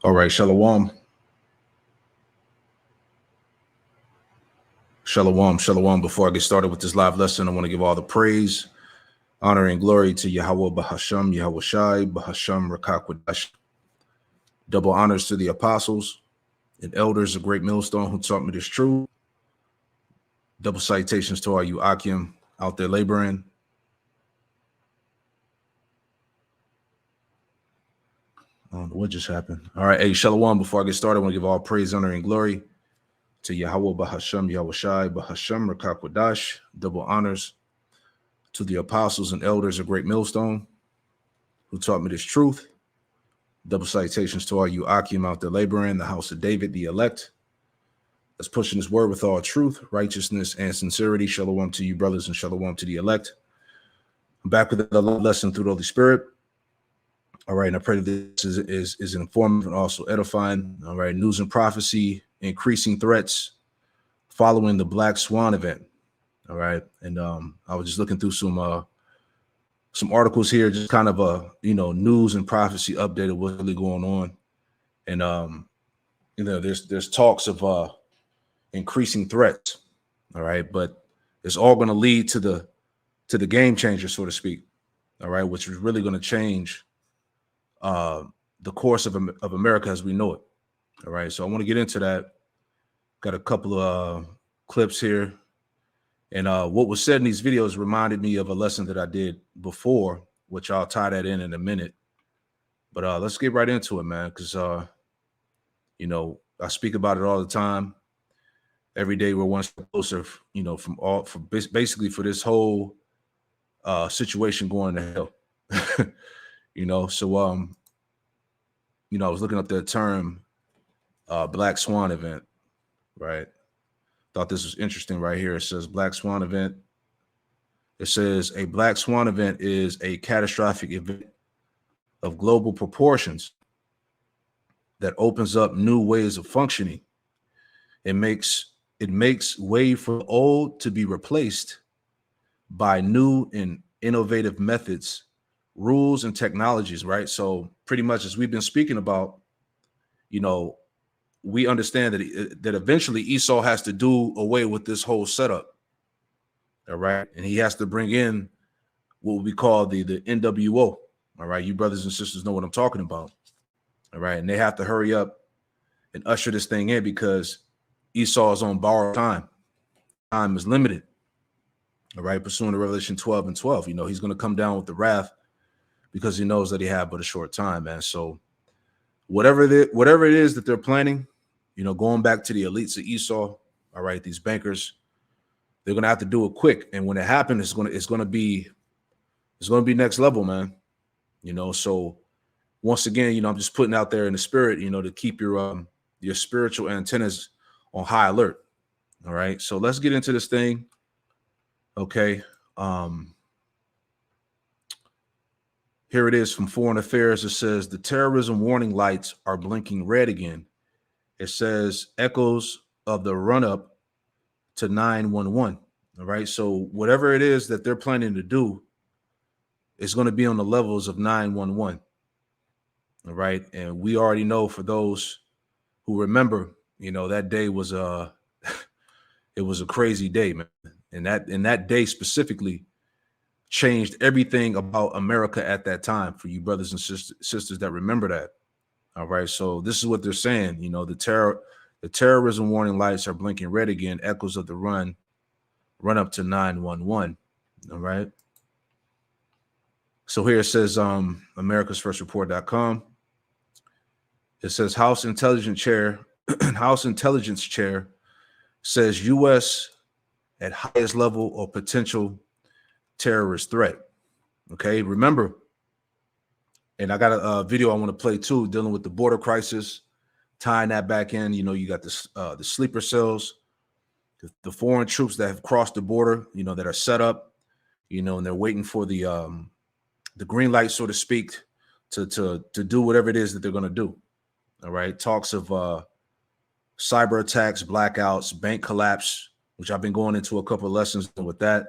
All right, Shalom. Shalom, Shalom. Before I get started with this live lesson, I want to give all the praise, honor, and glory to Yahweh Bahasham, Yahweh Shai, Bahasham Rakakwadash. Double honors to the apostles and elders of Great Millstone who taught me this truth. Double citations to all you Akim out there laboring. I don't know what just happened. All right, hey, Shalom. Before I get started, I want to give all praise, honor, and glory to Yahweh Bahasham, Yahweh Shai, Bahasham Rakakwadash. Double honors to the apostles and elders of Great Millstone who taught me this truth. Double citations to all you Akim out there laboring, the house of David, the elect, that's pushing his word with all truth, righteousness, and sincerity. Shalom to you, brothers, and shalom to the elect. I'm back with another lesson through the Holy Spirit. All right, and I pray that this is informative and also edifying. All right, news and prophecy, increasing threats following the Black Swan event. All right, and I was just looking through some articles here, just kind of a news and prophecy update of what's really going on, and there's talks of increasing threats. All right, but it's all going to lead to the game changer, so to speak. All right, which is really going to change the course of America as we know it. All right, so I want to get into that. Got a couple of clips here. And what was said in these videos reminded me of a lesson that I did before, which I'll tie that in a minute. But let's get right into it, man, because, I speak about it all the time. Every day we're one step closer, basically for this whole situation going to hell. So, I was looking up the term Black Swan event, right? Thought this was interesting right here. It says Black Swan event. It says a Black Swan event is a catastrophic event of global proportions that opens up new ways of functioning. It makes way for the old to be replaced by new and innovative methods, rules, and technologies, right? So pretty much as we've been speaking about, we understand that eventually Esau has to do away with this whole setup. All right. And he has to bring in what we call the NWO. All right. You brothers and sisters know what I'm talking about. All right. And they have to hurry up and usher this thing in because Esau is on borrowed time. Time is limited. All right. Pursuant to Revelation 12 and 12, he's going to come down with the wrath because he knows that he had but a short time, man. So whatever it is that they're planning, going back to the elites of Esau, all right, these bankers, they're gonna have to do it quick. And when it happens, it's gonna be next level, man. So once again, I'm just putting out there in the spirit, to keep your spiritual antennas on high alert. All right. So let's get into this thing. Okay. Here it is from Foreign Affairs. It says the terrorism warning lights are blinking red again. It says echoes of the run-up to 911. All right. So whatever it is that they're planning to do is going to be on the levels of 911. All right. And we already know, for those who remember, that day was it was a crazy day, man. And that day specifically changed everything about America at that time, for you brothers and sisters that remember that. All right. So this is what they're saying. The terrorism warning lights are blinking red again. Echoes of the run up to 911. All right. So here it says americasfirstreport.com. It says House Intelligence Chair says U.S. at highest level of potential terrorist threat. Okay. Remember, and I got a video I want to play too, dealing with the border crisis, tying that back in. You got the sleeper cells, the foreign troops that have crossed the border, that are set up, and they're waiting for the green light, so to speak, to do whatever it is that they're going to do. All right. Talks of cyber attacks, blackouts, bank collapse, which I've been going into a couple of lessons with that.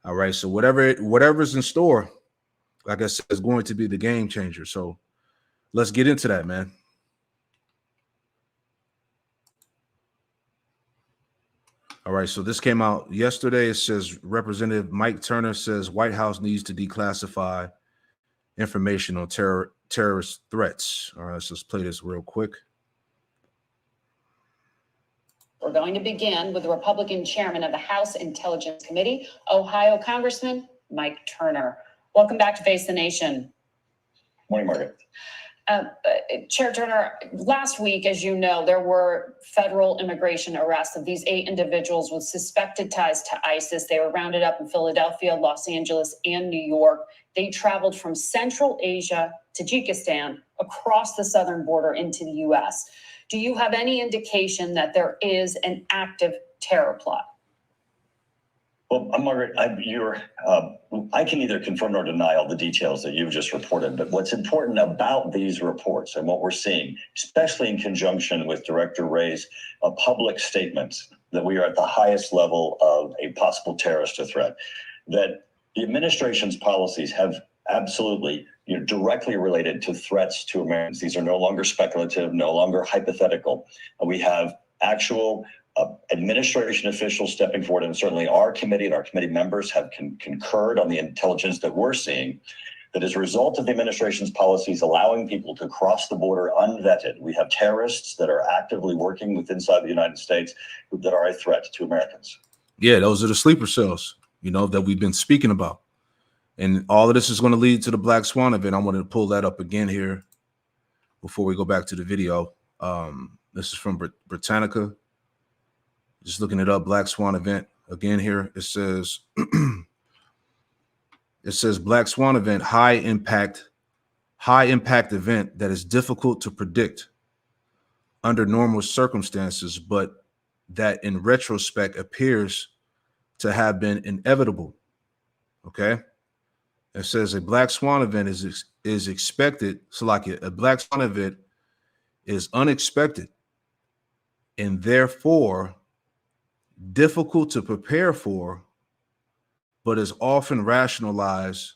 All right. So whatever's in store, like I said, is going to be the game changer. So let's get into that, man. All right, so this came out yesterday. It says Representative Mike Turner says White House needs to declassify information on terrorist threats. All right, so let's play this real quick. We're going to begin with the Republican chairman of the House Intelligence Committee, Ohio Congressman Mike Turner. Welcome back to Face the Nation. Morning, Margaret. Chair Turner, last week, as you know, there were federal immigration arrests of these 8 individuals with suspected ties to ISIS. They were rounded up in Philadelphia, Los Angeles, and New York. They traveled from Central Asia, Tajikistan, across the southern border into the U.S. Do you have any indication that there is an active terror plot? Well, Margaret, I can neither confirm nor deny all the details that you've just reported, but what's important about these reports and what we're seeing, especially in conjunction with Director Wray's public statements that we are at the highest level of a possible terrorist threat, that the administration's policies have absolutely directly related to threats to Americans. These are no longer speculative, no longer hypothetical. We have actual administration officials stepping forward, and certainly our committee and our committee members have concurred on the intelligence that we're seeing, that as a result of the administration's policies allowing people to cross the border unvetted, we have terrorists that are actively working with inside the United States that are a threat to Americans. Yeah, those are the sleeper cells, that we've been speaking about. And all of this is going to lead to the Black Swan event. I wanted to pull that up again here before we go back to the video. This is from Britannica. Just looking it up, Black Swan event again here. It says, Black Swan event, high impact event that is difficult to predict under normal circumstances, but that in retrospect appears to have been inevitable. Okay. It says a Black Swan event is expected. So like a Black Swan event is unexpected and therefore difficult to prepare for, but is often rationalized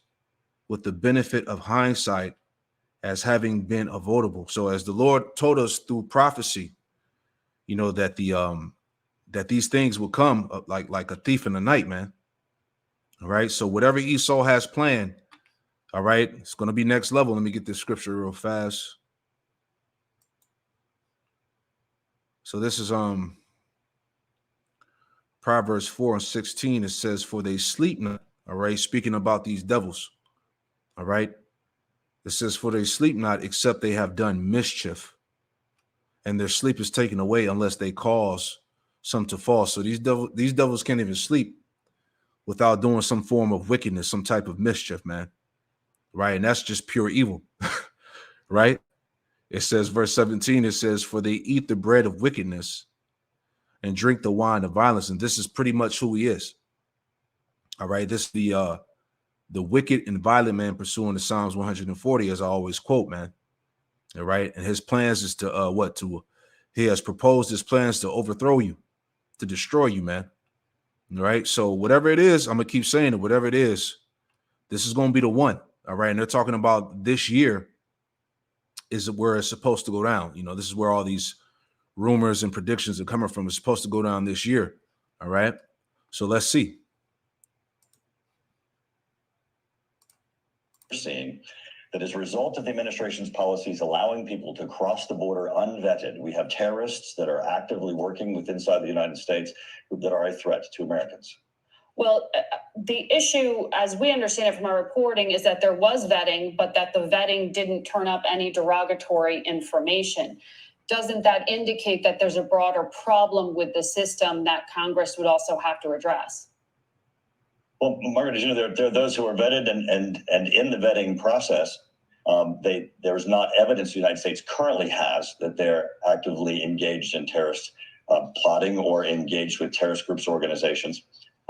with the benefit of hindsight as having been avoidable. So as the Lord told us through prophecy, that that these things will come like a thief in the night, man. All right. So whatever Esau has planned, all right, it's going to be next level. Let me get this scripture real fast. So this is Proverbs 4:16. It says, "For they sleep not." All right, speaking about these devils. All right. It says, "For they sleep not, except they have done mischief, and their sleep is taken away unless they cause some to fall." So these devils can't even sleep without doing some form of wickedness, some type of mischief, man. Right. And that's just pure evil. Right. It says, verse 17, it says, "For they eat the bread of wickedness and drink the wine of violence." And this is pretty much who he is. All right. This is the wicked and violent man pursuing the Psalms 140, as I always quote, man. All right. And his plans is he has proposed his plans to overthrow you, to destroy you, man. All right. So whatever it is, I'm going to keep saying it, whatever it is, this is going to be the one. All right. And they're talking about this year is where it's supposed to go down. This is where all these rumors and predictions are coming from. It's supposed to go down this year. All right. So let's see. We're seeing that as a result of the administration's policies allowing people to cross the border unvetted, we have terrorists that are actively working with inside the United States that are a threat to Americans. Well, the issue, as we understand it from our reporting, is that there was vetting, but that the vetting didn't turn up any derogatory information. Doesn't that indicate that there's a broader problem with the system that Congress would also have to address? Well, Margaret, as you know, there are those who are vetted, and in the vetting process, there's not evidence the United States currently has that they're actively engaged in terrorist plotting or engaged with terrorist groups or organizations.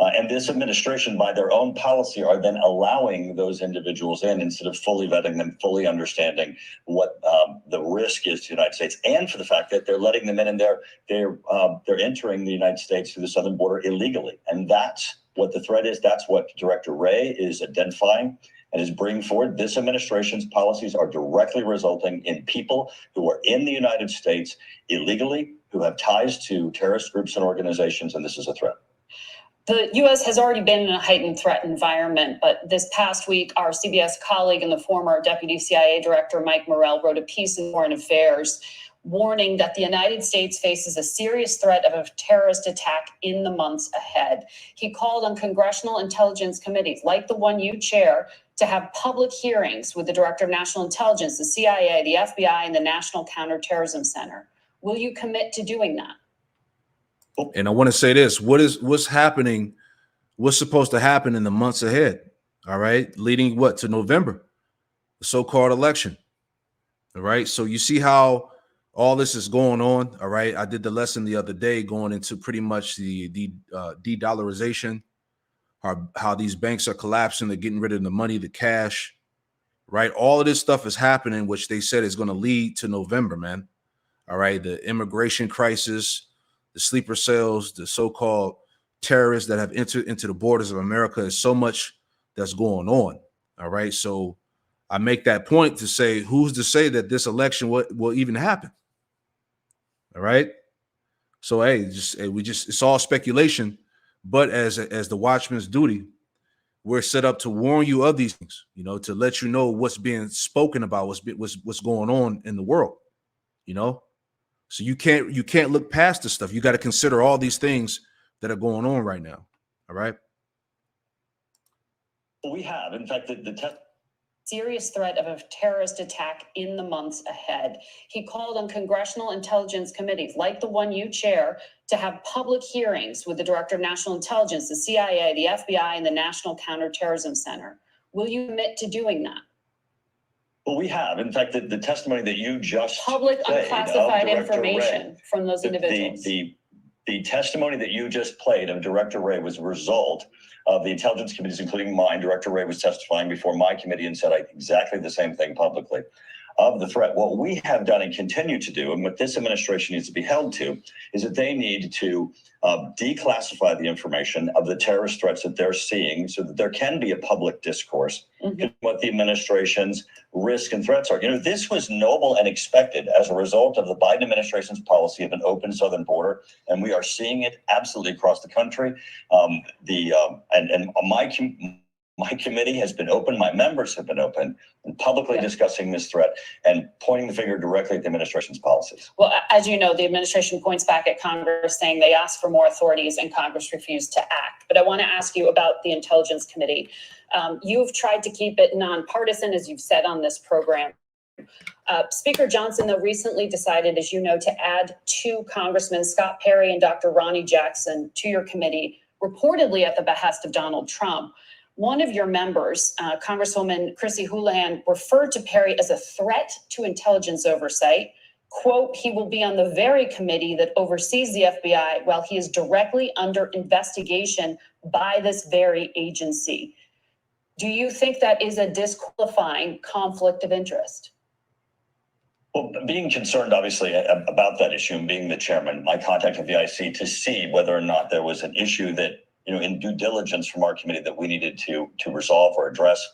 And this administration, by their own policy, are then allowing those individuals in instead of fully vetting them, fully understanding what the risk is to the United States, and for the fact that they're letting them in and they're entering the United States through the southern border illegally. And that's what the threat is. That's what Director Wray is identifying and is bringing forward. This administration's policies are directly resulting in people who are in the United States illegally, who have ties to terrorist groups and organizations, and this is a threat. The U.S. has already been in a heightened threat environment, but this past week, our CBS colleague and the former Deputy CIA Director, Mike Morrell, wrote a piece in Foreign Affairs warning that the United States faces a serious threat of a terrorist attack in the months ahead. He called on congressional intelligence committees, like the one you chair, to have public hearings with the Director of National Intelligence, the CIA, the FBI, and the National Counterterrorism Center. Will you commit to doing that? And I want to say this: what's happening? What's supposed to happen in the months ahead? All right, leading what to November, the so-called election. All right, so you see how all this is going on. All right, I did the lesson the other day going into pretty much the de-dollarization, how these banks are collapsing, they're getting rid of the money, the cash. Right, all of this stuff is happening, which they said is going to lead to November, man. All right, the immigration crisis, the sleeper cells, the so-called terrorists that have entered into the borders of America. Is so much that's going on. All right, so I make that point to say, who's to say that this election will even happen? All right, so it's all speculation, but as the watchman's duty, we're set up to warn you of these things, to let you know what's being spoken about, what's going on in the world, So you can't look past this stuff. You got to consider all these things that are going on right now. All right. We have, in fact, the serious threat of a terrorist attack in the months ahead. He called on congressional intelligence committees, like the one you chair, to have public hearings with the Director of National Intelligence, the CIA, the FBI, and the National Counterterrorism Center. Will you commit to doing that? Well, we have. In fact, the testimony that you just public unclassified information Ray, from those individuals. The testimony that you just played of Director Ray was a result of the intelligence committees, including mine. Director Ray was testifying before my committee and said exactly the same thing publicly of the threat. What we have done and continue to do, and what this administration needs to be held to, is that they need to declassify the information of the terrorist threats that they're seeing so that there can be a public discourse what the administration's risk and threats are. This was noble and expected as a result of the Biden administration's policy of an open southern border, and we are seeing it absolutely across the country. My committee has been open, my members have been open, and publicly discussing this threat and pointing the finger directly at the administration's policies. Well, as you know, the administration points back at Congress saying they asked for more authorities and Congress refused to act. But I want to ask you about the Intelligence Committee. You've tried to keep it nonpartisan, as you've said on this program. Speaker Johnson, though, recently decided, as you know, to add 2 congressmen, Scott Perry and Dr. Ronnie Jackson, to your committee, reportedly at the behest of Donald Trump. One of your members, Congresswoman Chrissy Houlihan, referred to Perry as a threat to intelligence oversight. Quote, he will be on the very committee that oversees the FBI while he is directly under investigation by this very agency. Do you think that is a disqualifying conflict of interest? Well, being concerned, obviously, about that issue and being the chairman, I contacted the IC to see whether or not there was an issue that, in due diligence from our committee that we needed to resolve or address.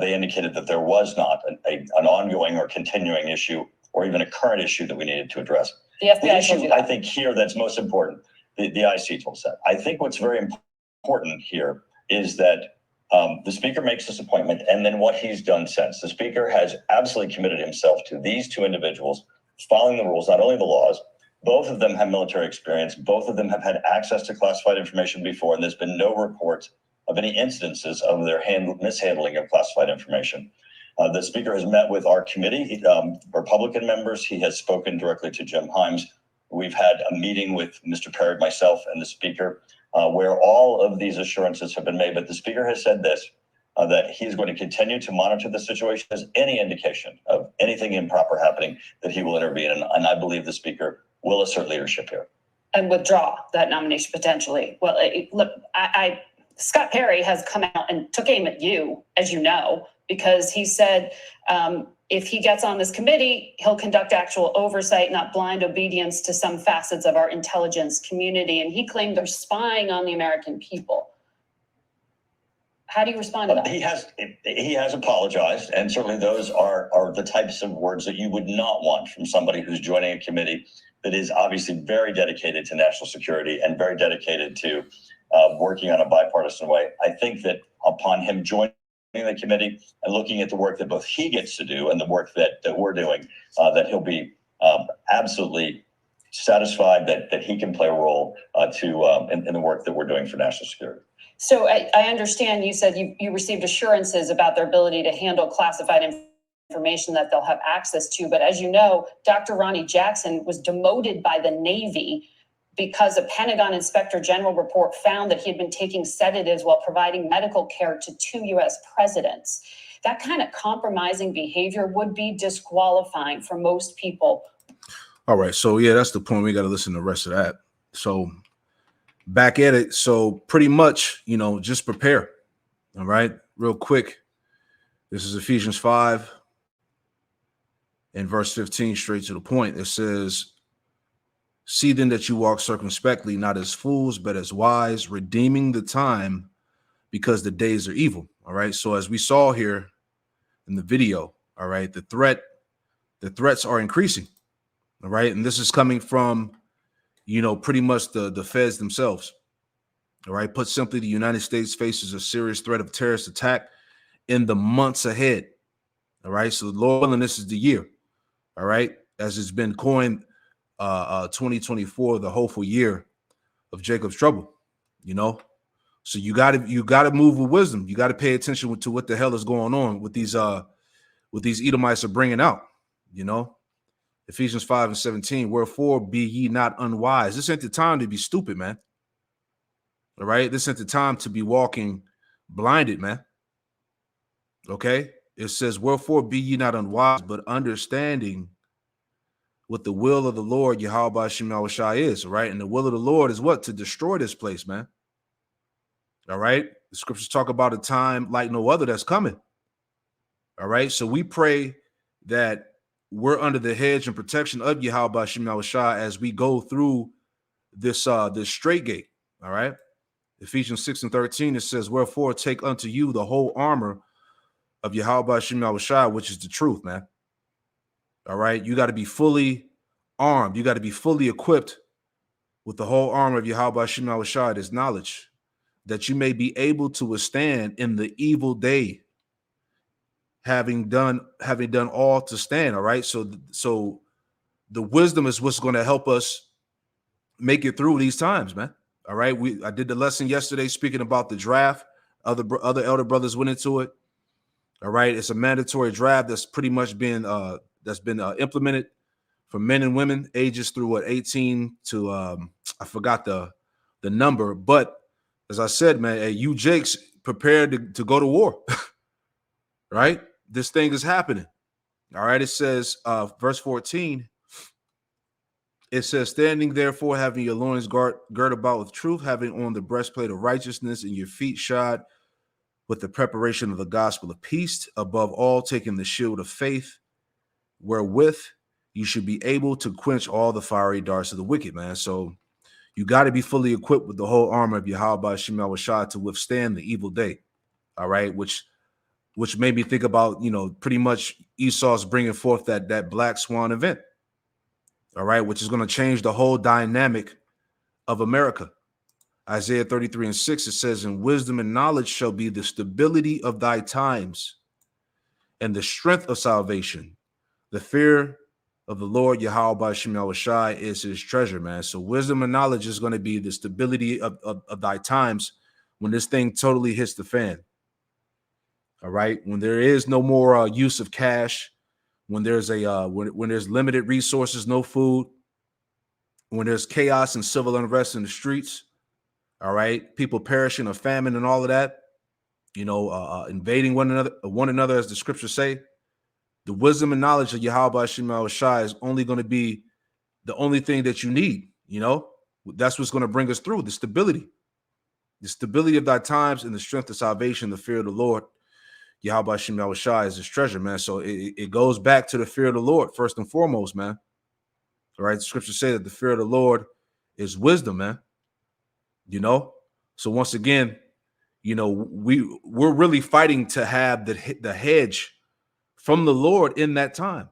They indicated that there was not an ongoing or continuing issue or even a current issue that we needed to address. The FBI the issue, told you that. I think, here that's most important, the IC told us that. I think what's very important here is that the speaker makes this appointment and then what he's done since. The speaker has absolutely committed himself to these 2 individuals following the rules, not only the laws. Both of them have military experience. Both of them have had access to classified information before, and there's been no reports of any incidences of their mishandling of classified information. The speaker has met with our committee, Republican members. He has spoken directly to Jim Himes. We've had a meeting with Mr. Perry, myself, and the speaker, where all of these assurances have been made. But the speaker has said this, that he's going to continue to monitor the situation. As any indication of anything improper happening, that he will intervene. And I believe the speaker will assert leadership here. And withdraw that nomination potentially. Well, look, Scott Perry has come out and took aim at you, as you know, because he said if he gets on this committee, he'll conduct actual oversight, not blind obedience to some facets of our intelligence community. And he claimed they're spying on the American people. How do you respond to that? He has apologized, and certainly those are the types of words that you would not want from somebody who's joining a committee that is obviously very dedicated to national security and very dedicated to working on a bipartisan way. I think that upon him joining the committee and looking at the work that both he gets to do and the work that we're doing, that he'll be absolutely satisfied that he can play a role in the work that we're doing for national security. So I understand you said you received assurances about their ability to handle classified information that they'll have access to. But as you know, Dr. Ronnie Jackson was demoted by the Navy because a Pentagon Inspector General report found that he had been taking sedatives while providing medical care to 2 U.S. presidents. That kind of compromising behavior would be disqualifying for most people. All right. So, yeah, that's the point. We got to listen to the rest of that. So, back at it. So, pretty much, just prepare. All right. Real quick. This is Ephesians 5 and verse 15, straight to the point. It says, "See then that you walk circumspectly, not as fools, but as wise, redeeming the time, because the days are evil." All right. So as we saw here in the video, all right, the threats are increasing. All right. And this is coming from, pretty much the feds themselves. All right. Put simply, the United States faces a serious threat of terrorist attack in the months ahead. All right. So Lord willing, this is the year. All right. As it's been coined, 2024, the hopeful year of Jacob's trouble, So you got to move with wisdom. You got to pay attention to what the hell is going on with these Edomites are bringing out, Ephesians 5 and 17, "Wherefore be ye not unwise." This ain't the time to be stupid, man. All right. This ain't the time to be walking blinded, man. Okay. It says, "Wherefore be ye not unwise, but understanding what the will of the Lord Yahweh Shema Shai is." Right. And the will of the Lord is what? To destroy this place, man. All right. The scriptures talk about a time like no other that's coming. All right. So we pray that we're under the hedge and protection of Yahweh Shema Shai as we go through this straight gate. All right. Ephesians 6 and 13, it says, "Wherefore take unto you the whole armor of Yahweh Shema Shai," which is the truth, man. All right. You got to be fully armed. You got to be fully equipped with the whole armor of Yahweh Shema Shai, this knowledge, that you may be able to withstand in the evil day, having done all to stand. All right. So the wisdom is what's going to help us make it through these times, man. All right. I did the lesson yesterday speaking about the draft. Other elder brothers went into it. All right. It's a mandatory draft that's pretty much been implemented for men and women ages through 18 to I forgot the number, but as I said, man, hey, you Jakes prepared to go to war. Right? This thing is happening. All right. It says, verse 14, it says, "Standing therefore, having your loins girt about with truth, having on the breastplate of righteousness, and your feet shod with the preparation of the gospel of peace, above all taking the shield of faith, wherewith you should be able to quench all the fiery darts of the wicked," man. So you got to be fully equipped with the whole armor of Yahweh Shema Shai to withstand the evil day. All right. Which made me think about, pretty much Esau's bringing forth that Black Swan event. All right. Which is going to change the whole dynamic of America. Isaiah 33 and 6, it says, "And wisdom and knowledge shall be the stability of thy times, and the strength of salvation. The fear of the Lord Yahweh Shema Shai is his treasure," man. So wisdom and knowledge is going to be the stability of thy times when this thing totally hits the fan. All right. When there is no more use of cash, when there's when there's limited resources, no food, when there's chaos and civil unrest in the streets, all right, people perishing of famine and all of that, invading one another, as the scriptures say, the wisdom and knowledge of Yahweh Shema Shai is only going to be the only thing that you need. That's what's going to bring us through the stability of thy times, and the strength of salvation, the fear of the Lord Yahweh Shema Shai is his treasure, man. So it goes back to the fear of the Lord first and foremost, man. All right, the scriptures say that the fear of the Lord is wisdom, man. So once again, we're really fighting to have the hedge from the Lord in that time.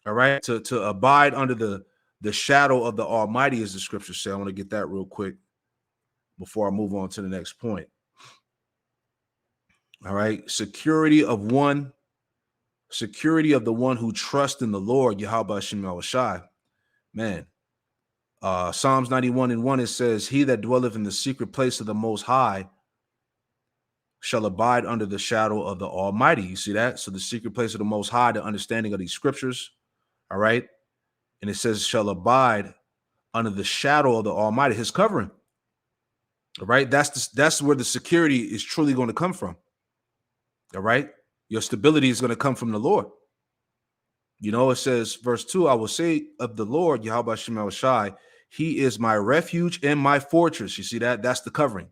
All right, to abide under the the shadow of the Almighty, as the scriptures say. I want to get that real quick before I move on to the next point. All right. Security of the one who trusts in the Lord, Yahweh Shem Yahushai. Man, Psalms 91:1, it says, he that dwelleth in the secret place of the Most High shall abide under the shadow of the Almighty. You see that? So the secret place of the Most High, the understanding of these scriptures. All right. And it says, shall abide under the shadow of the Almighty, his covering. All right. That's where the security is truly going to come from. All right. Your stability is going to come from the Lord. You know, it says, verse 2, I will say of the Lord, Yahweh Shem Yahushai, he is my refuge and my fortress. You see that? That's the covering.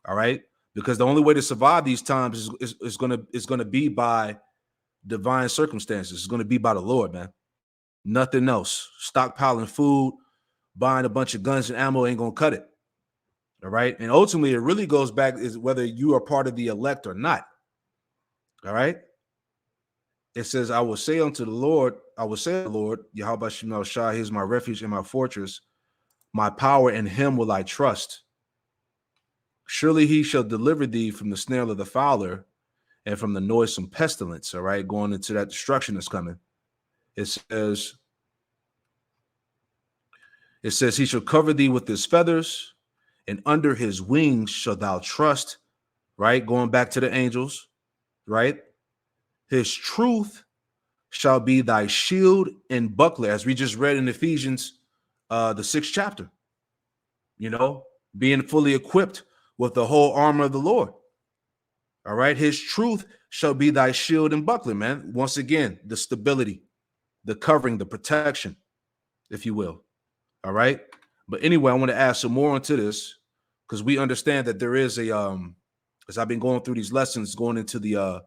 All right. Because the only way to survive these times is going to be by divine circumstances. It's going to be by the Lord, man. Nothing else. Stockpiling food, buying a bunch of guns and ammo ain't going to cut it. All right. And ultimately, it really goes back is whether you are part of the elect or not. All right. It says, I will say unto the Lord, Yahweh Shem Yahushai, he is my refuge and my fortress, my power, in him will I trust. Surely he shall deliver thee from the snare of the fowler and from the noisome pestilence. All right, going into that destruction that's coming. It says, he shall cover thee with his feathers, and under his wings shalt thou trust. Right, going back to the angels. Right, his truth shall be thy shield and buckler, as we just read in Ephesians, the 6th chapter. You know, being fully equipped with the whole armor of the Lord. All right, his truth shall be thy shield and buckler, man. Once again, the stability, the covering, the protection, if you will. All right. But anyway, I want to add some more into this because we understand that there is a as I've been going through these lessons, going into the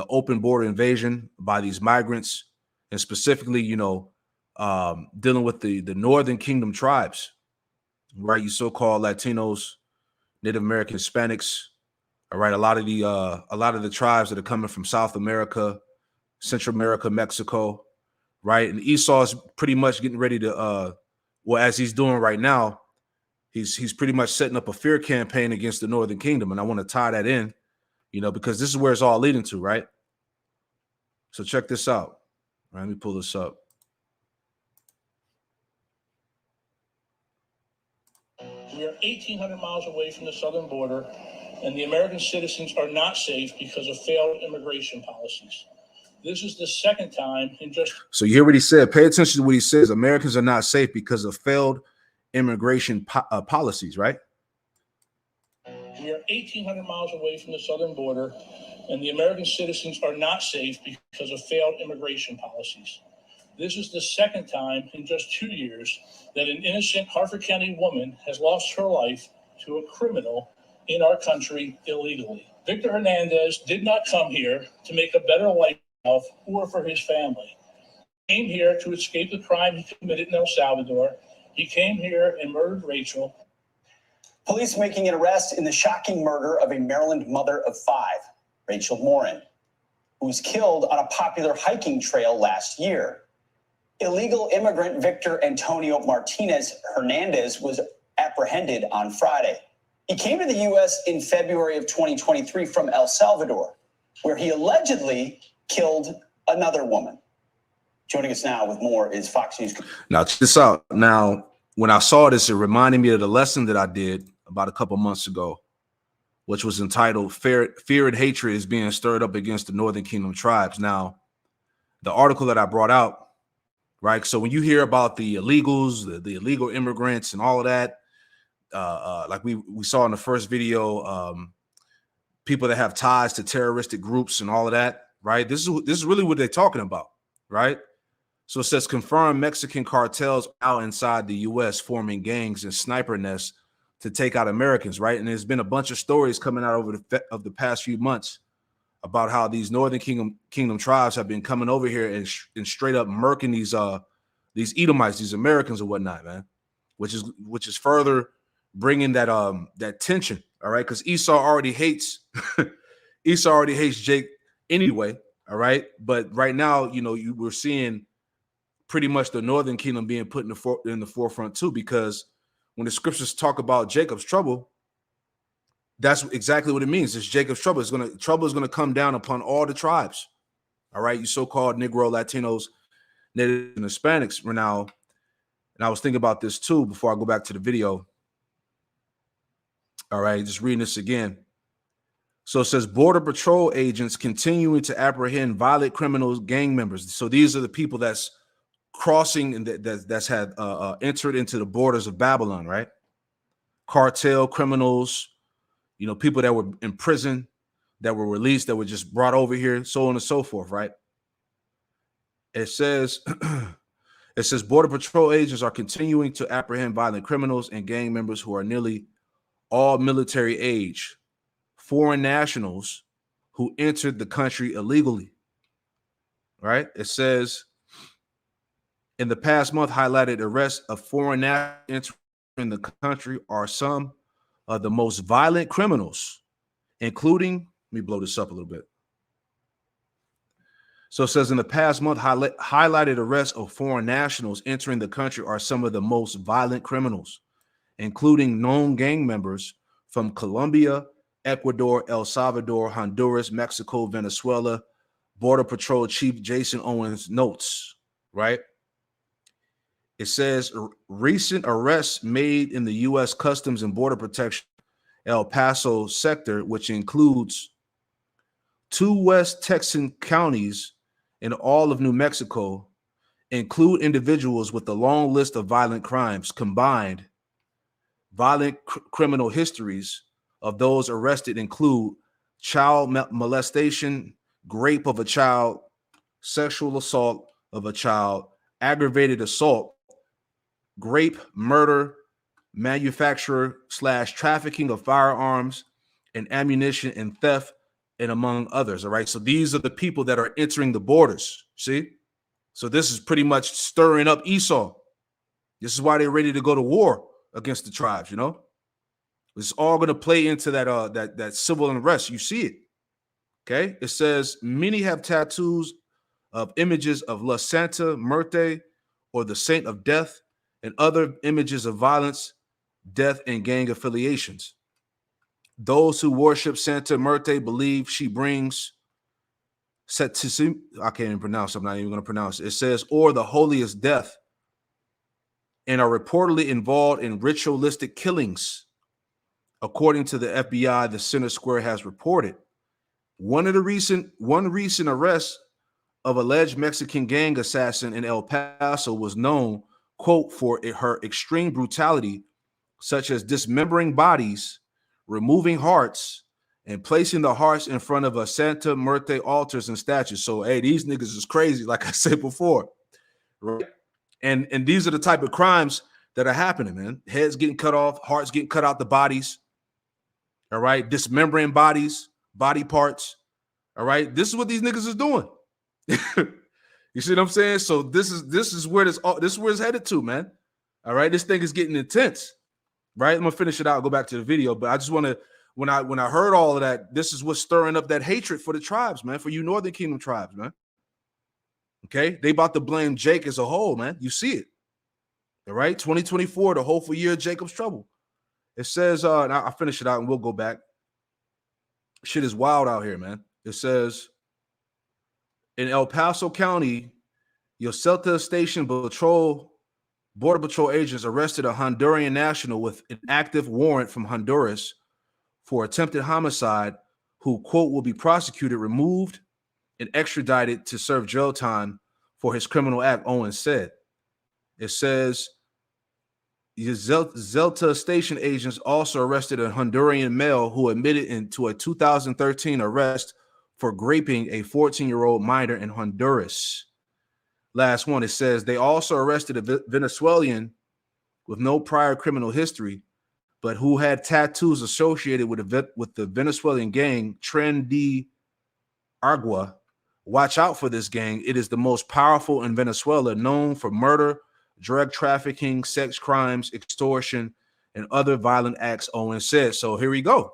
open border invasion by these migrants, and specifically, you know, dealing with the Northern Kingdom tribes, right? You so-called Latinos, Native American, Hispanics. All right, a lot of the tribes that are coming from South America, Central America, Mexico, right? And Esau is pretty much getting ready to, well, as he's doing right now, he's pretty much setting up a fear campaign against the Northern Kingdom, and I want to tie that in, you know, because this is where it's all leading to, right? So check this out. All right, let me pull this up. We are 1,800 miles away from the southern border, and the American citizens are not safe because of failed immigration policies. This is the second time in just... So you hear what he said. Pay attention to what he says. Americans are not safe because of failed immigration policies, right? We are 1,800 miles away from the southern border, and the American citizens are not safe because of failed immigration policies. This is the second time in just 2 years that an innocent Harford County woman has lost her life to a criminal in our country illegally. Victor Hernandez did not come here to make a better life or for his family. He came here to escape the crime he committed in El Salvador. He came here and murdered Rachel. Police making an arrest in the shocking murder of a Maryland mother of 5, Rachel Morin, who was killed on a popular hiking trail last year. Illegal immigrant Victor Antonio Martinez Hernandez was apprehended on Friday. He came to the U.S. in February of 2023 from El Salvador, where he allegedly killed another woman. Joining us now with more is Fox News. Now, check this out. Now, when I saw this, it reminded me of the lesson that I did about a couple months ago, which was entitled Fear and Hatred is Being Stirred Up Against the Northern Kingdom Tribes. Now, the article that I brought out, right? So when you hear about the illegals, the illegal immigrants and all of that, like we saw in the first video, people that have ties to terroristic groups and all of that, right? This is really what they're talking about, right? So it says confirmed Mexican cartels out inside the U.S. forming gangs and sniper nests to take out Americans, right? And there's been a bunch of stories coming out over the past few months about how these Northern Kingdom tribes have been coming over here and straight up murking these Edomites, these Americans or whatnot, man, which is further bringing that tension, all right? Because Esau already hates Jake anyway, all right? But right now, you know, we're seeing pretty much the northern kingdom being put in the forefront too, because when the scriptures talk about Jacob's trouble, that's exactly what it means. It's Jacob's trouble. Trouble is gonna come down upon all the tribes. All right, you so-called Negro, Latinos, Native, and Hispanics. Now, and I was thinking about this too before I go back to the video. All right, just reading this again. So it says Border Patrol agents continuing to apprehend violent criminals, gang members. So these are the people that's crossing and that's had entered into the borders of Babylon, right? Cartel criminals, you know, people that were in prison, that were released, that were just brought over here, so on and so forth, right? It says Border Patrol agents are continuing to apprehend violent criminals and gang members who are nearly all military age, foreign nationals who entered the country illegally, right? It says in the past month highlighted arrests of foreign nationals entering the country are some of the most violent criminals, including, let me blow this up a little bit. So it says in the past month, highlighted arrests of foreign nationals entering the country are some of the most violent criminals, including known gang members from Colombia, Ecuador, El Salvador, Honduras, Mexico, Venezuela. Border Patrol Chief Jason Owens notes, right? It says recent arrests made in the U.S. Customs and Border Protection El Paso sector, which includes 2 West Texan counties in all of New Mexico, include individuals with a long list of violent crimes. Combined violent criminal histories of those arrested include child molestation, rape of a child, sexual assault of a child, aggravated assault, rape, murder, manufacture/trafficking of firearms and ammunition, and theft, and among others. All right. So these are the people that are entering the borders. See? So this is pretty much stirring up Esau. This is why they're ready to go to war against the tribes, you know? It's all going to play into that civil unrest. You see it. Okay. It says many have tattoos of images of La Santa Muerte, or the Saint of Death, and other images of violence, death, and gang affiliations. Those who worship Santa Muerte believe she brings I can't even pronounce it. I'm not even going to pronounce it. It says, or the holiest death, and are reportedly involved in ritualistic killings. According to the FBI, the Center Square has reported one recent arrest of alleged Mexican gang assassin in El Paso was known, quote, for her extreme brutality, such as dismembering bodies, removing hearts, and placing the hearts in front of a Santa Muerte altars and statues. So, hey, these niggas is crazy, like I said before, right? And these are the type of crimes that are happening, man. Heads getting cut off, hearts getting cut out the bodies, all right? Dismembering bodies, body parts, all right? This is what these niggas is doing. You see what I'm saying? So this is where it's headed to, man. All right, this thing is getting intense, right? I'm gonna finish it out, go back to the video, but I just want to, when I heard all of that, this is what's stirring up that hatred for the tribes, man, for you Northern Kingdom tribes, man. Okay, they about to blame Jake as a whole, man. You see it, all right? 2024, the hopeful year of Jacob's trouble. It says, and I'll finish it out and we'll go back. Shit is wild out here, man. It says, in El Paso County, Yoselta Station Border Patrol agents arrested a Honduran national with an active warrant from Honduras for attempted homicide, who, quote, will be prosecuted, removed, and extradited to serve jail time for his criminal act, Owens said. It says Zelta Station agents also arrested a Honduran male who admitted into a 2013 arrest for raping a 14-year-old minor in Honduras. Last one, it says they also arrested a Venezuelan with no prior criminal history, but who had tattoos associated with the Venezuelan gang Tren de Agua. Watch out for this gang. It is the most powerful in Venezuela, known for murder, drug trafficking, sex crimes, extortion, and other violent acts, Owen said. So here we go.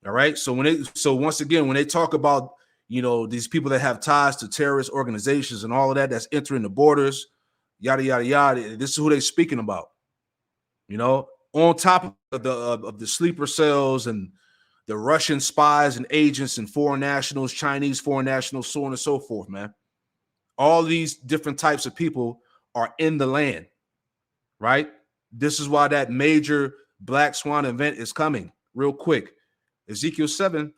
All right. So once again, when they talk about, you know, these people that have ties to terrorist organizations and all of that, that's entering the borders, yada, yada, yada. This is who they're speaking about, you know, on top of the sleeper cells and the Russian spies and agents and foreign nationals, Chinese foreign nationals, so on and so forth, man. All these different types of people are in the land, right? This is why that major Black Swan event is coming real quick. Ezekiel 7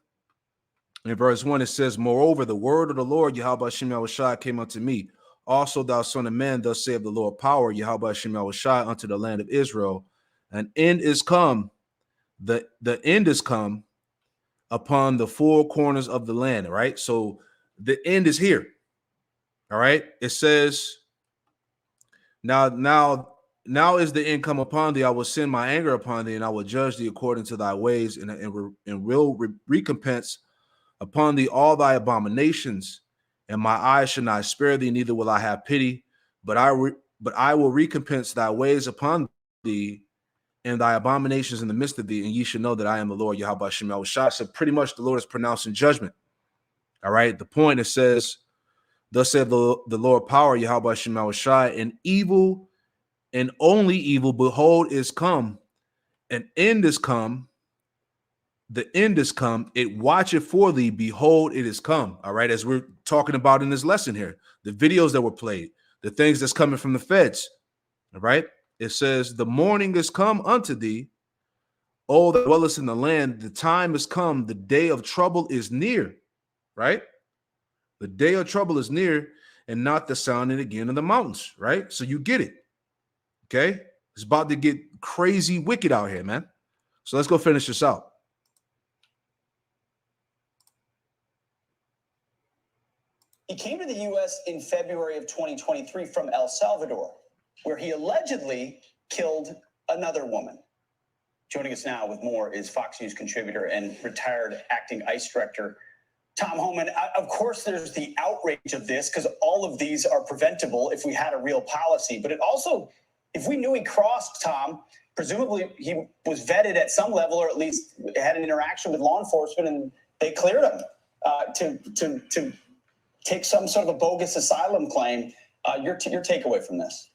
in verse 1, it says, moreover, the word of the Lord, Yahweh Shem Yahushua, came unto me. Also, thou son of man, thus saith the Lord power, Yahweh Shem Yahushua, unto the land of Israel. An end is come, the end is come upon the four corners of the land, right? So the end is here. All right. It says, now is the end come upon thee. I will send my anger upon thee, and I will judge thee according to thy ways, and will recompense upon thee all thy abominations. And my eyes shall not spare thee, neither will I have pity, but I will recompense thy ways upon thee, and thy abominations in the midst of thee, and ye should know that I am the Lord Yahweh Shem Yahushua. So pretty much the Lord is pronouncing judgment. All right. The point, it says, thus said the Lord power, Yahweh Shem Yahushua, and evil and only evil, behold, is come. An end is come. The end is come. It watcheth for thee. Behold, it is come. All right. As we're talking about in this lesson here, the videos that were played, the things that's coming from the feds. All right. It says, the morning is come unto thee, O that dwellest in the land. The time is come. The day of trouble is near. Right. The day of trouble is near, and not the sounding again of the mountains. Right. So you get it. Okay. It's about to get crazy wicked out here, man. So let's go finish this out. He came to the U.S. in February of 2023 from El Salvador, where he allegedly killed another woman. Joining us now with more is Fox News contributor and retired acting ICE director Tom Homan. Of course, there's the outrage of this because all of these are preventable if we had a real policy. But it also, if we knew he crossed, Tom, presumably he was vetted at some level, or at least had an interaction with law enforcement, and they cleared him to take some sort of a bogus asylum claim. Your takeaway from this?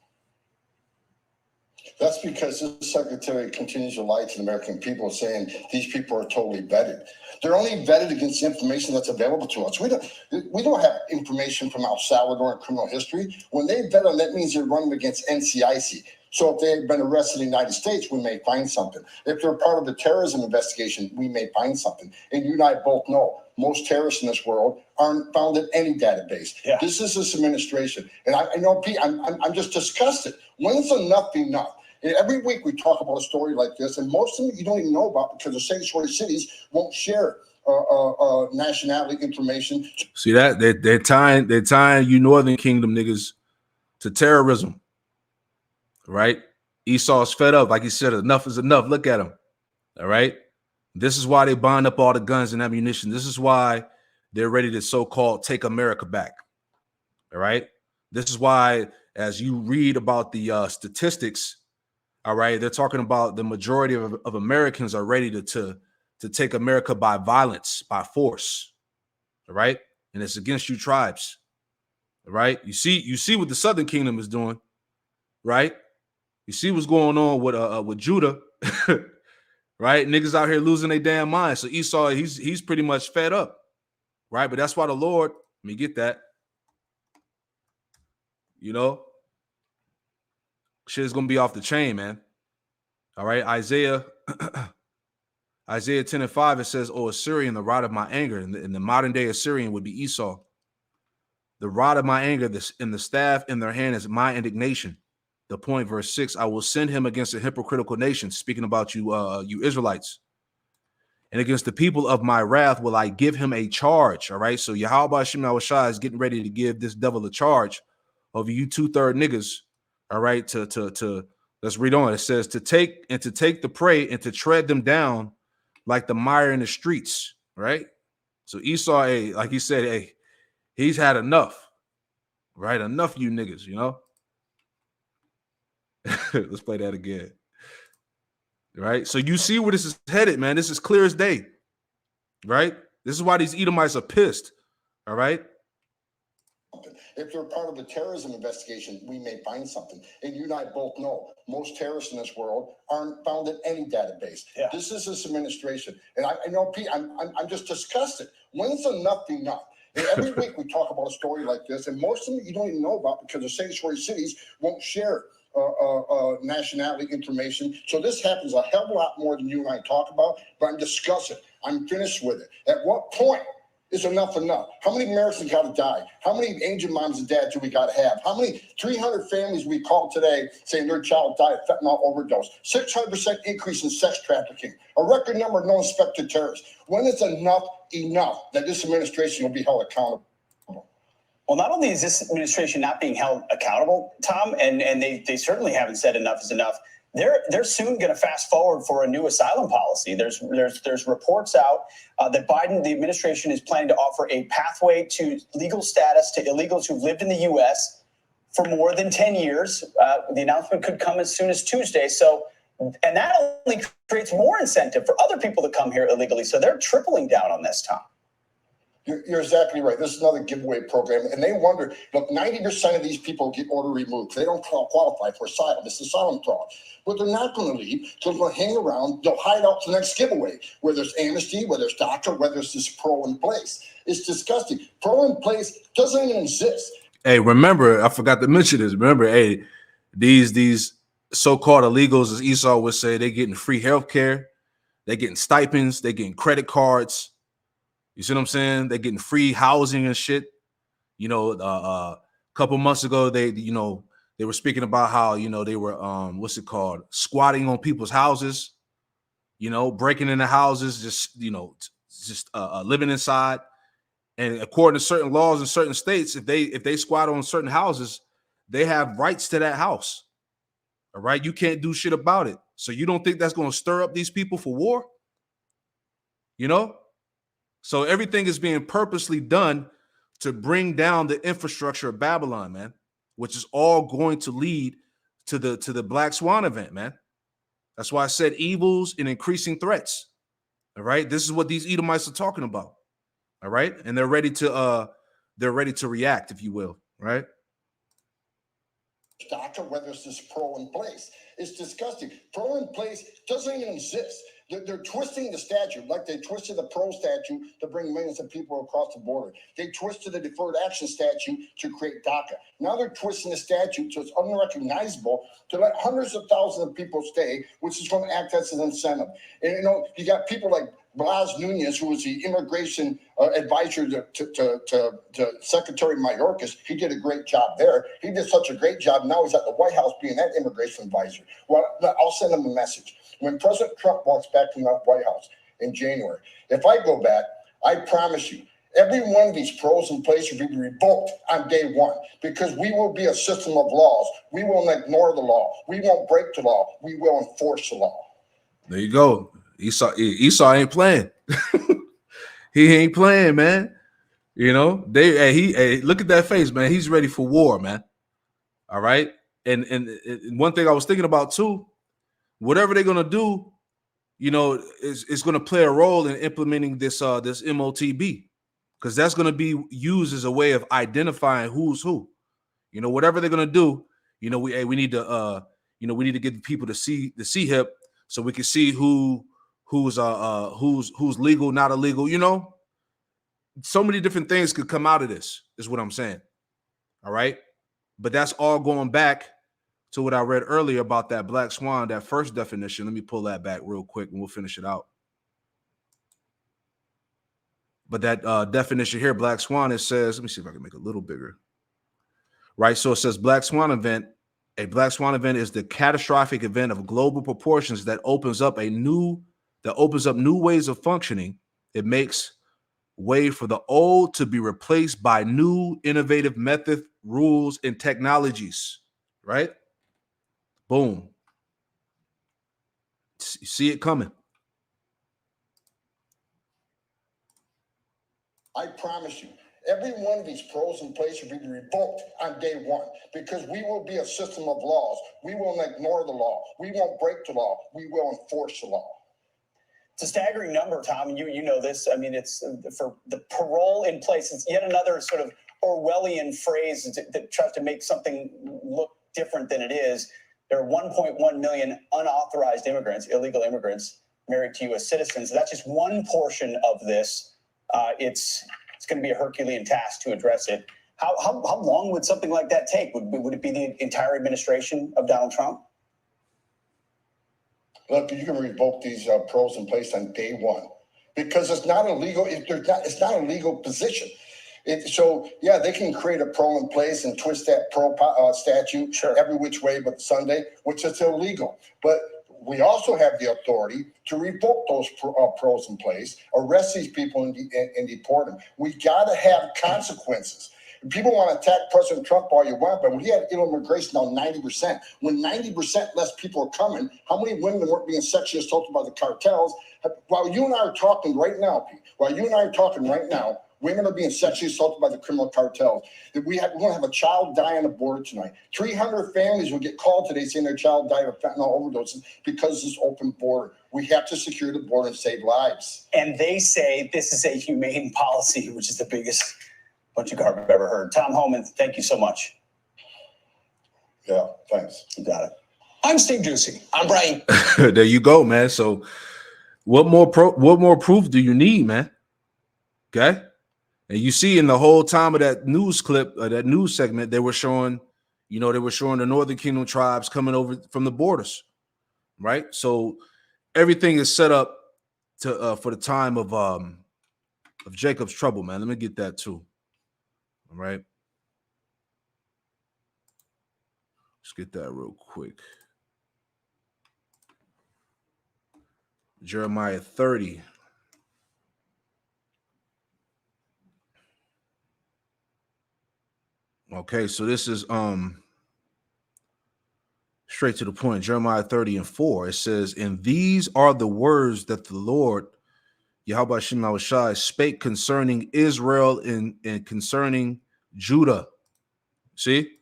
That's because this secretary continues to lie to the American people, saying these people are totally vetted. They're only vetted against the information that's available to us. We don't have information from El Salvador and criminal history. When they vet them, that means they're running against NCIC. So if they've been arrested in the United States, we may find something. If they're part of the terrorism investigation, we may find something. And you and I both know most terrorists in this world aren't found in any database. Yeah. This is this administration. And I know, Pete, I'm just disgusted. When's enough enough? And every week we talk about a story like this, and most of them you don't even know about because the sanctuary cities won't share nationality information. See that? They're tying you Northern Kingdom niggas to terrorism. Right? Esau's fed up. Like he said, enough is enough. Look at him. All right. This is why they bind up all the guns and ammunition. This is why they're ready to so-called take America back. All right. This is why, as you read about the statistics, all right, they're talking about the majority of Americans are ready to take America by violence, by force. All right. And it's against you tribes. All right. You see what the Southern Kingdom is doing. Right. You see what's going on with Judah. Right? Niggas out here losing their damn mind. So Esau, he's pretty much fed up. Right? But that's why the Lord, let me get that. You know, shit is gonna be off the chain, man. All right, Isaiah 10:5, it says, "O Assyrian, the rod of my anger," and the modern day Assyrian would be Esau. The rod of my anger, and the staff in their hand is my indignation. The point, verse 6, I will send him against a hypocritical nation, speaking about you, you Israelites. And against the people of my wrath will I give him a charge. All right. So Yahweh Shem Yahushua is getting ready to give this devil a charge over you 2/3 niggas. All right. To let's read on. It says to take the prey and to tread them down like the mire in the streets. Right. So Esau, like he said, he's had enough. Right. Enough, you niggas, you know. Let's play that again. Right. So you see where this is headed, man. This is clear as day. Right. This is why these Edomites are pissed. All right. If they're part of a terrorism investigation, we may find something. And you and I both know most terrorists in this world aren't found in any database. Yeah. This is this administration. And I know, Pete, I'm just disgusted. When's enough enough? And every week we talk about a story like this, and most of them you don't even know about because the sanctuary cities won't share nationality information. So this happens a hell of a lot more than you and I talk about, but I'm disgusted. I'm finished with it. At what point is enough enough? How many Americans got to die? How many Asian moms and dads do we got to have? How many 300 families we called today saying their child died of fentanyl overdose? 600% increase in sex trafficking. A record number of non-suspected terrorists. When is enough enough that this administration will be held accountable? Well, not only is this administration not being held accountable, Tom, and they certainly haven't said enough is enough. They're soon going to fast forward for a new asylum policy. There's reports out that Biden, the administration, is planning to offer a pathway to legal status to illegals who've lived in the U.S. for more than 10 years. The announcement could come as soon as Tuesday. So, and that only creates more incentive for other people to come here illegally. So they're tripling down on this, Tom. You're exactly right. This is another giveaway program. And they wonder, look, 90% of these people get order removed. They don't qualify for asylum. It's asylum fraud. But they're not going to leave. So they're going to hang around. They'll hide out to the next giveaway, where there's amnesty, where there's DACA, where there's this parole in place. It's disgusting. Parole in place doesn't even exist. Hey, remember, I forgot to mention this. Remember, hey, these so-called illegals, as Esau would say, they're getting free health care. They're getting stipends. They're getting credit cards. You see what I'm saying? They're getting free housing and shit. You know, a couple months ago, they were speaking about how, they were, squatting on people's houses, breaking into houses, just living inside. And according to certain laws in certain states, if they squat on certain houses, they have rights to that house. All right. You can't do shit about it. So you don't think that's going to stir up these people for war? So everything is being purposely done to bring down the infrastructure of Babylon, man, which is all going to lead to the Black Swan event, man. That's why I said evils and increasing threats. All right. This is what these Edomites are talking about. All right. And they're ready to react, if you will. Right. Doctor, whether it's this parole in place. It's disgusting. Parole in place doesn't even exist. They're twisting the statute like they twisted the parole statute to bring millions of people across the border. They twisted the deferred action statute to create DACA. Now they're twisting the statute so it's unrecognizable to let hundreds of thousands of people stay, which is going to act as an incentive. And you got people like Blas Nunez, who was the immigration advisor to Secretary Mayorkas. He did a great job there. He did such a great job. Now he's at the White House being that immigration advisor. Well, I'll send him a message. When President Trump walks back from the White House in January, if I go back, I promise you, every one of these pros in place will be revoked on day one because we will be a system of laws. We won't ignore the law. We won't break the law. We will enforce the law. There you go. Esau ain't playing. He ain't playing, man. Look at that face, man. He's ready for war, man. All right. And one thing I was thinking about too, whatever they're gonna do, is gonna play a role in implementing this MOTB, because that's gonna be used as a way of identifying who's who. Whatever they're gonna do, we need to get people to see the CHIP so we can see who's legal, not illegal. So many different things could come out of this, is what I'm saying. All right. But that's all going back to what I read earlier about that Black Swan, that first definition. Let me pull that back real quick and we'll finish it out. But that definition here, Black Swan, it says, let me see if I can make it a little bigger. Right. So it says Black Swan event. A Black Swan event is the catastrophic event of global proportions that opens up new ways of functioning. It makes way for the old to be replaced by new innovative methods, rules, and technologies. Right? Boom. You see it coming. I promise you, every one of these pros in place will be revoked on day one because we will be a system of laws. We won't ignore the law. We won't break the law. We will enforce the law. It's a staggering number, Tom, and you know this. I mean, it's for the parole in place. It's yet another sort of Orwellian phrase that tries to make something look different than it is. There are 1.1 million unauthorized immigrants, illegal immigrants, married to U.S. citizens. That's just one portion of this. It's going to be a Herculean task to address it. How long would something like that take? Would it be the entire administration of Donald Trump? Look, you can revoke these pros in place on day one because it's not illegal. It's not a legal position. So yeah, they can create a pro in place and twist that pro statute every which way but Sunday, which is illegal. But we also have the authority to revoke those pros in place, arrest these people and deport them. We got to have consequences. People want to attack President Trump all you want, but when he had illegal immigration now 90%, when 90% less people are coming, how many women weren't being sexually assaulted by the cartels? While you and I are talking right now, Pete, women are being sexually assaulted by the criminal cartels. We're going to have a child die on the border tonight. 300 families will get called today saying their child died of fentanyl overdoses because of this open border. We have to secure the border and save lives. And they say this is a humane policy, which is the biggest bunch of garbage I've ever heard. Tom Homan, thank you so much. Yeah, thanks. You got it. I'm Steve Ducey. I'm Brian. There you go, man. So what more proof do you need, man? Okay. And you see in the whole time of that news clip, that news segment, they were showing the Northern Kingdom tribes coming over from the borders, right? So everything is set up to for the time of Jacob's trouble, man. Let me get that too. All right. Let's get that real quick. Jeremiah 30. Okay, so this is straight to the point. Jeremiah 30:4. It says, "And these are the words that the Lord Yahweh Shem Shai spake concerning Israel and concerning Judah." See?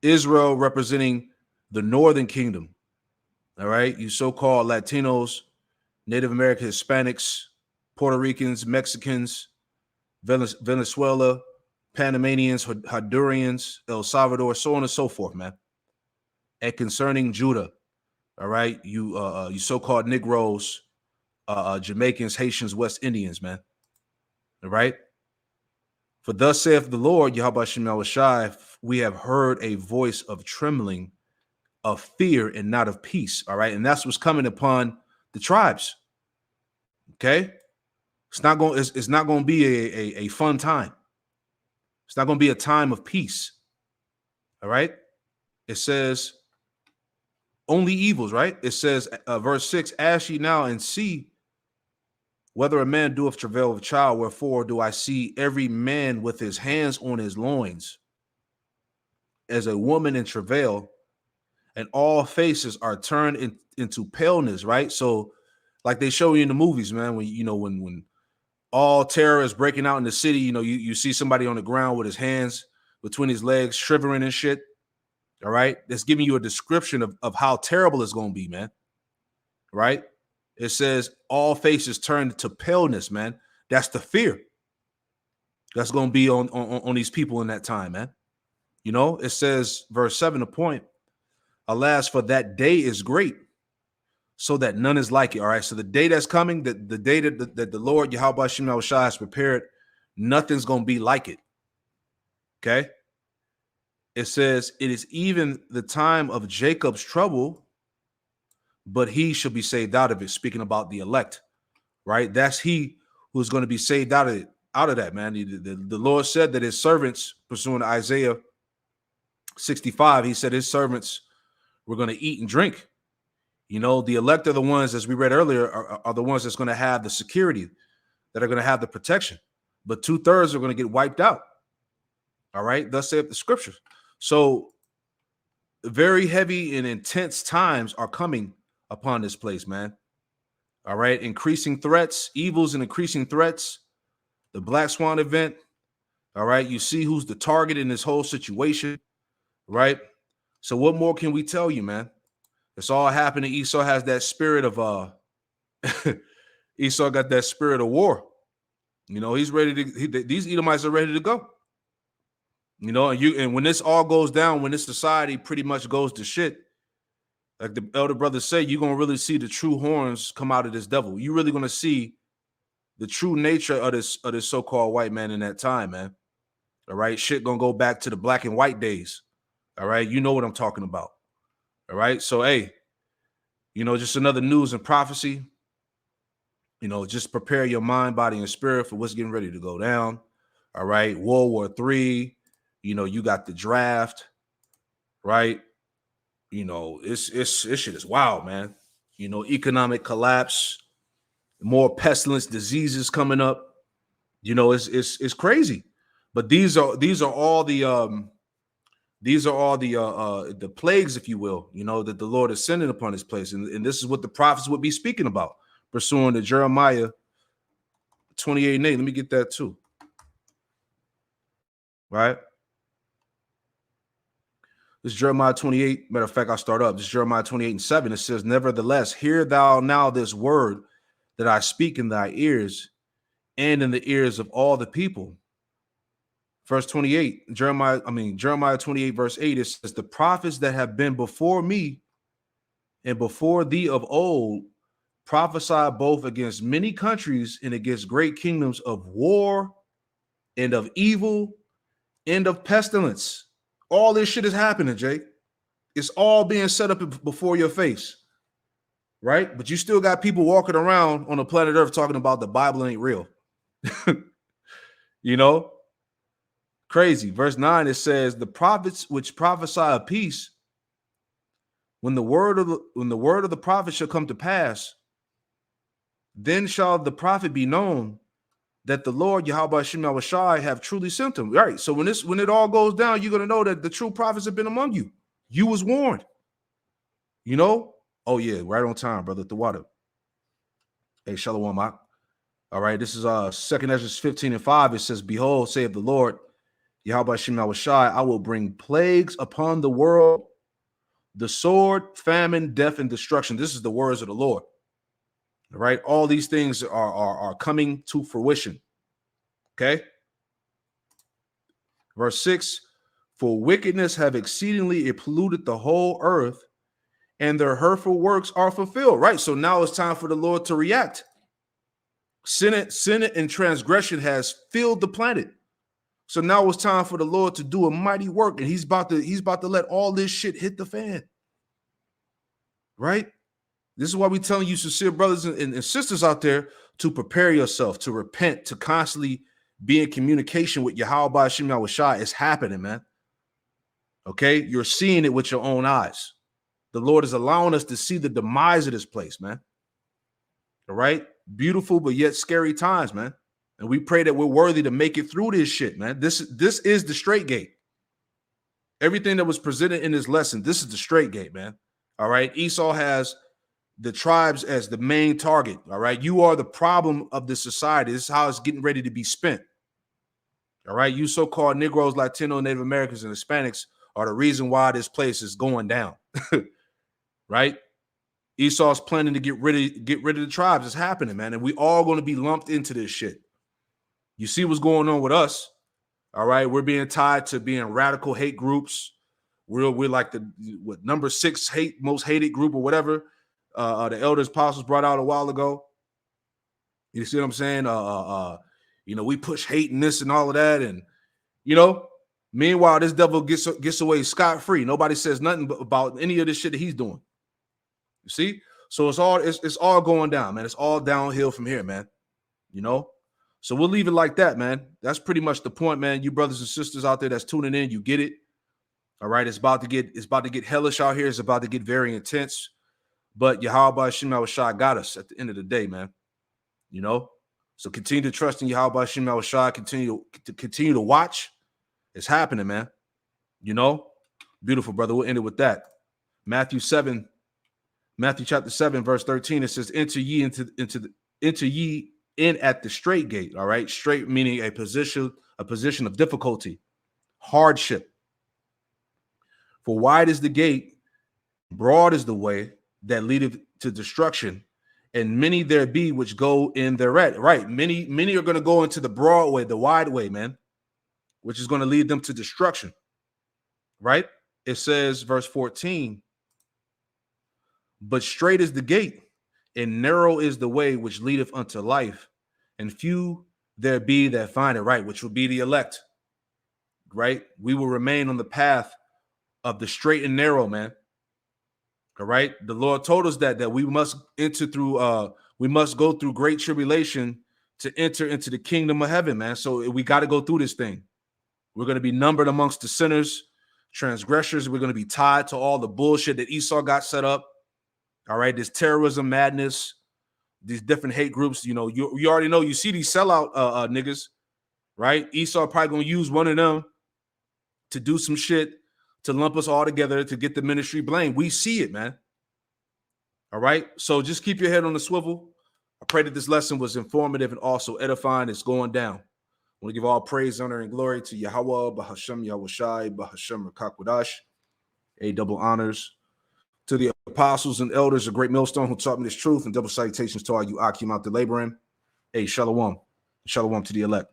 Israel representing the northern kingdom. All right. You so-called Latinos, Native American, Hispanics, Puerto Ricans, Mexicans, Venezuela, Panamanians, Hondurans, El Salvador, so on and so forth, man. And concerning Judah, all right, you so-called Negroes, Jamaicans, Haitians, West Indians, man. All right. For thus saith the Lord, Yahweh Shem Shai, we have heard a voice of trembling, of fear, and not of peace. All right. And that's what's coming upon the tribes. Okay. It's not going to be a fun time. It's not going to be a time of peace. All right. It says only evils, right? It says, verse 6, ask ye now and see whether a man doeth travail of a child, wherefore do I see every man with his hands on his loins as a woman in travail, and all faces are turned into paleness, right? So like they show you in the movies, man, when all terror is breaking out in the city, you see somebody on the ground with his hands between his legs, shivering and shit. All right. That's giving you a description of how terrible it's going to be, man. Right. It says all faces turned to paleness, man. That's the fear that's going to be on these people in that time, man. It says, verse 7, the point, alas, for that day is great, so that none is like it. All right. So the day that's coming, the day that the Lord Yahweh Shem Shai has prepared, nothing's going to be like it. Okay. It says, it is even the time of Jacob's trouble, but he shall be saved out of it. Speaking about the elect, right? That's he who's going to be saved out of that, man. The Lord said that his servants, pursuant to Isaiah 65, he said his servants were going to eat and drink. The elect are the ones, as we read earlier, are the ones that's going to have the security, that are going to have the protection. But 2/3 are going to get wiped out. All right. Thus saith the scriptures. So very heavy and intense times are coming upon this place, man. All right. Increasing threats, evils and increasing threats. The Black Swan event. All right. You see who's the target in this whole situation. Right. So what more can we tell you, man? It's all happening. Esau has that spirit of Esau got that spirit of war. You know, he's ready to. These Edomites are ready to go. You know, and when this all goes down, when this society pretty much goes to shit, like the elder brothers say, you're gonna really see the true horns come out of this devil. You're really gonna see the true nature of this so-called white man in that time, man. All right, shit gonna go back to the black and white days. All right, you know what I'm talking about. All right, so hey, you know, just another news and prophecy. You know, just prepare your mind, body, and spirit for what's getting ready to go down. All right, World War III. You know, you got the draft, right? You know, it's shit is wild, man. You know, economic collapse, more pestilence, diseases coming up. You know, it's crazy. But these are all the plagues, if you will, you know, that the Lord is sending upon this place. And this is what the prophets would be speaking about, pursuing the Jeremiah 28:8. Let me get that too. Right? This is Jeremiah 28. Matter of fact, I'll start up. This is Jeremiah 28:7. It says, nevertheless, hear thou now this word that I speak in thy ears and in the ears of all the people. Verse 28, Jeremiah 28, verse 8, it says, the prophets that have been before me and before thee of old prophesy both against many countries and against great kingdoms of war and of evil and of pestilence. All this shit is happening, Jake. It's all being set up before your face, right? But you still got people walking around on the planet Earth talking about the Bible ain't real. You know? Crazy. Verse 9, it says, the prophets which prophesy of peace, when the word of the prophet shall come to pass, then shall the prophet be known that the Lord Yahweh Shem Yahushai have truly sent him. Right. So when it all goes down, you're gonna know that the true prophets have been among you. You was warned. You know? Oh yeah, right on time, brother. The water. Hey, Shalom. All right, this is 2nd Ezra 15:5. It says, behold, saith the Lord Yahweh Shem Yahushai, I will bring plagues upon the world, the sword, famine, death, and destruction. This is the words of the Lord. All right, all these things are coming to fruition. Okay. Verse 6, for wickedness have exceedingly polluted the whole earth, and their hurtful works are fulfilled. Right. So now it's time for the Lord to react. Sin and transgression has filled the planet. So now it's time for the Lord to do a mighty work, and he's about to let all this shit hit the fan. Right? This is why we're telling you, sincere brothers and sisters out there, to prepare yourself, to repent, to constantly be in communication with Yahweh Shem Yahushai. It's happening, man. Okay? You're seeing it with your own eyes. The Lord is allowing us to see the demise of this place, man. All right? Beautiful, but yet scary times, man. And we pray that we're worthy to make it through this shit, man. This is the straight gate. Everything that was presented in this lesson, this is the straight gate, man. All right? Esau has the tribes as the main target. All right? You are the problem of this society. This is how it's getting ready to be spent. All right? You so-called Negroes, Latino, Native Americans, and Hispanics are the reason why this place is going down. Right? Esau's planning to get rid of the tribes. It's happening, man. And we all going to be lumped into this shit. You see what's going on with us. All right. We're being tied to being radical hate groups. We're like the number 6 most hated group or whatever. The elders apostles brought out a while ago. You see what I'm saying? You know, we push hate and this and all of that. And, you know, meanwhile, this devil gets away scot-free. Nobody says nothing about any of this shit that he's doing. You see? So it's all going down, man. It's all downhill from here, man. You know? So we'll leave it like that, man. That's pretty much the point, man. You brothers and sisters out there that's tuning in, you get it. All right. It's about to get hellish out here. It's about to get very intense. But Yahweh Shem Yahushai got us at the end of the day, man. You know? So continue to trust in Yahweh Shem Yahushai. Continue to watch. It's happening, man. You know? Beautiful, brother. We'll end it with that. Matthew chapter 7, verse 13. It says, enter ye in at the straight gate. All right. Straight meaning a position of difficulty, hardship. For wide is the gate, broad is the way that leadeth to destruction, and many there be which go in thereat. Right. Many are going to go into the broad way, the wide way, man, which is going to lead them to destruction. Right. It says, verse 14, but straight is the gate, and narrow is the way which leadeth unto life, and few there be that find it. Right, which will be the elect. Right, we will remain on the path of the straight and narrow, man. All right, the Lord told us that we must enter through. We must go through great tribulation to enter into the kingdom of heaven, man. So we got to go through this thing. We're going to be numbered amongst the sinners, transgressors. We're going to be tied to all the bullshit that Esau got set up. All right, this terrorism, madness, these different hate groups. You know, you already know. You see these sellout niggas, right? Esau probably going to use one of them to do some shit to lump us all together to get the ministry blamed. We see it, man. All right, so just keep your head on the swivel. I pray that this lesson was informative and also edifying. It's going down. I want to give all praise, honor, and glory to Yahweh, Bahashem, Yahushai, Bahashem, Rakakwadash. A double honors to the apostles and elders, a great millstone who taught me this truth, and double salutations to all you Akim out there laboring. Hey, shalom. Shalom to the elect.